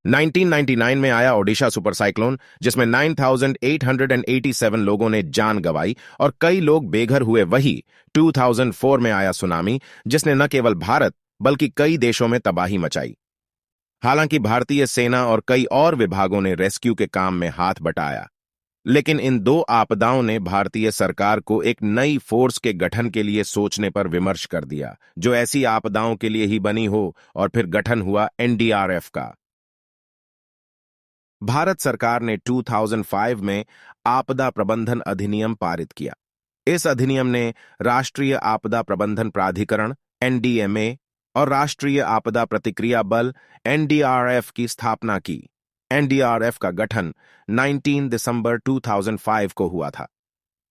1999 में आया Odisha super cyclone, जिसमें 9,887 लोगों ने जान गंवाई और कई लोग बेघर हुए। वही 2004 में आया सुनामी, जिसने न केवल भारत बल्कि कई देशों में तबाही मचाई। हालांकि भारतीय सेना और कई और विभागों ने रेस्क्यू के काम में हाथ बटाया, लेकिन इन दो आपदाओं ने भारतीय सरकार को एक नई फोर्स के गठन के लिए सोचने पर विमर्श कर दिया, जो ऐसी आपदाओं के लिए ही बनी हो। और फिर गठन हुआ एनडीआरएफ का। भारत सरकार ने 2005 में आपदा प्रबंधन अधिनियम पारित किया। इस अधिनियम ने राष्ट्रीय आपदा प्रबंधन प्राधिकरण एनडीएमए और राष्ट्रीय आपदा प्रतिक्रिया बल एनडीआरएफ की स्थापना की। एनडीआरएफ का गठन 19 दिसंबर 2005 को हुआ था।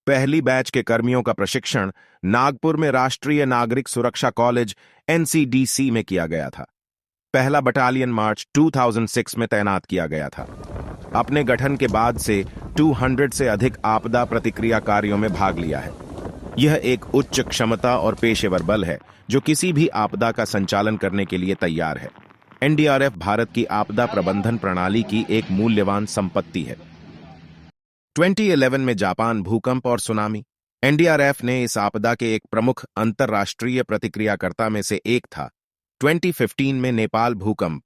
पहली बैच के कर्मियों का प्रशिक्षण नागपुर में राष्ट्रीय नागरिक सुरक्षा कॉलेज एनसीडीसी में किया गया था। पहला बटालियन मार्च 2006 में तैनात किया गया था। अपने गठन के बाद से 200 से अधिक आपदा प्रतिक्रिया कार्यों में भाग लिया है। यह एक उच्च क्षमता और पेशेवर बल है जो किसी भी आपदा का संचालन करने के लिए तैयार है। एनडीआरएफ भारत की आपदा प्रबंधन प्रणाली की एक मूल्यवान संपत्ति है। 2011 में जापान भूकंप और सुनामी। एनडीआरएफ ने इस आपदा के एक प्रमुख अंतर्राष्ट्रीय प्रतिक्रियाकर्ता में से एक था। 2015 में नेपाल भूकंप।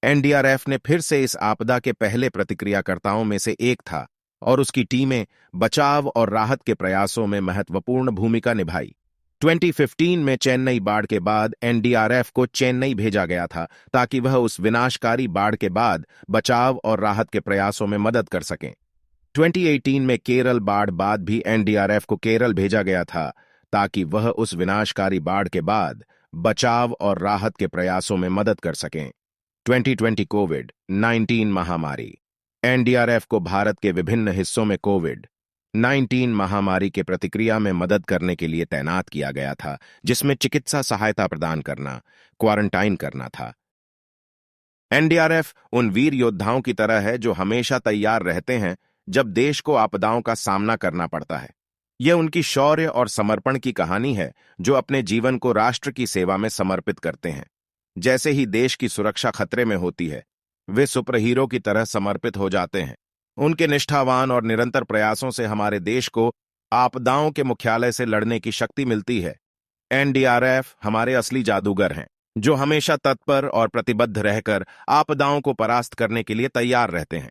एनडीआरएफ ने फिर से इस आपदा के पहले प्रतिक्रियाकर्ताओं में से एक था और उसकी टीमें बचाव और राहत के प्रयासों में महत्वपूर्ण भूमिका निभाई। 2015 में चेन्नई बाढ़ के बाद एनडीआरएफ को चेन्नई भेजा गया था ताकि वह उस विनाशकारी बाढ़ के बाद बचाव और राहत के प्रयासों में मदद कर सकें। 2018 में केरल बाढ़ बाद भी एनडीआरएफ को केरल भेजा गया था ताकि वह उस विनाशकारी बाढ़ के बाद बचाव और राहत के प्रयासों में मदद कर सकें। 2020 कोविड-19 महामारी। एनडीआरएफ को भारत के विभिन्न हिस्सों में कोविड-19 महामारी के प्रतिक्रिया में मदद करने के लिए तैनात किया गया था, जिसमें चिकित्सा सहायता प्रदान करना, क्वारंटाइन करना था। एनडीआरएफ उन वीर योद्धाओं की तरह है जो हमेशा तैयार रहते हैं जब देश को आपदाओं का सामना करना पड़ता है। यह उनकी शौर्य और समर्पण की कहानी है, जो अपने जीवन को राष्ट्र की सेवा में समर्पित करते हैं। जैसे ही देश की सुरक्षा खतरे में होती है, वे सुपर हीरो की तरह समर्पित हो जाते हैं। उनके निष्ठावान और निरंतर प्रयासों से हमारे देश को आपदाओं के मुख्यालय से लड़ने की शक्ति मिलती है। एनडीआरएफ हमारे असली जादूगर हैं, जो हमेशा तत्पर और प्रतिबद्ध रहकर आपदाओं को परास्त करने के लिए तैयार रहते हैं।